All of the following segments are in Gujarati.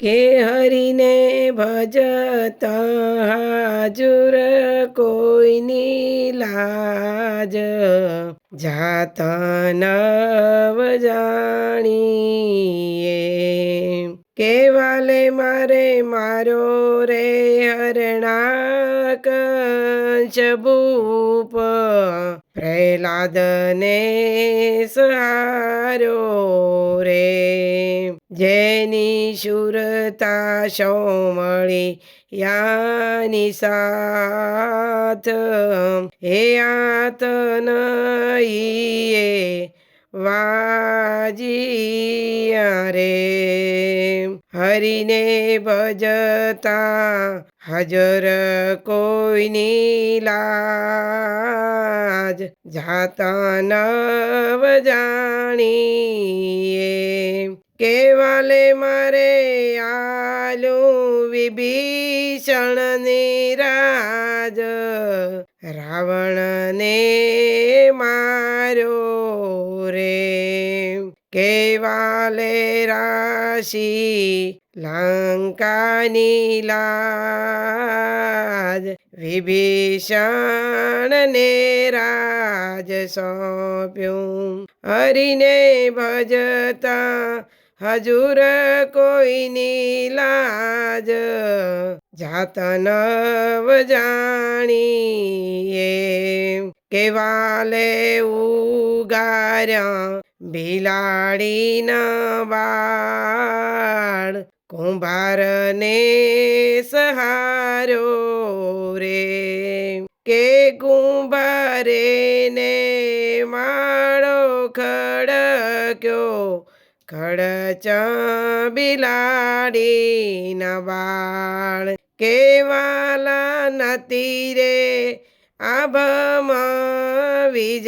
કે હરિને ભજતા હાજુર કોઈની લાજ જાત નવ જાણીએ કેવાલે મારે મારો રે હરણાક ભૂપ પ્રહલાદને સહારો રે જેની શુરતા સૌમળી યાની સાથ હે આતન ઈએ વાજિયા રે હરિને ભજતા હાજર કોઈની લાજ જાતા નવ જાણીએ કેવાલે મારે આલું વિભીષણ નિરાજ રાવણને માર્યો રે કેવાલે રાશી લંકાની લાજ વિભીષણને રાજ સોંપ્યું હરિને ભજતા હજુર કોઈની લાજ જાત નવ જાણીએ કેવાલે ઉગાર્યા બિલાડીના બાળ કુંભારને સહારો રે કે કુંભારે ને માળો ખડક્યો ખડચા બિલાડીના બાળ કેવાલા નથી રે આભમાં વીજ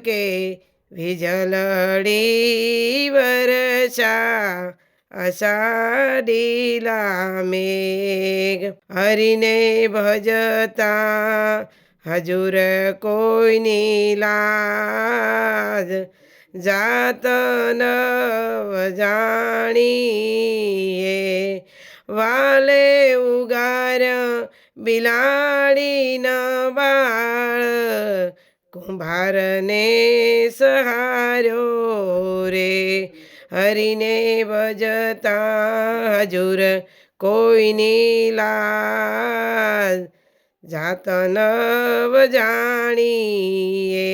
કે વીજળડી વરસા અષાઢીલા મેઘ હરિને ભજતા હજુર કોઈની લાજ જાત નવ જાણીએ વાલે ઉગાર બિલાડીના બાળ કુંભારને સહાર્યો રે હરિને ભજતા હજુર કોઈની લાજ જાત નવ જાણીએ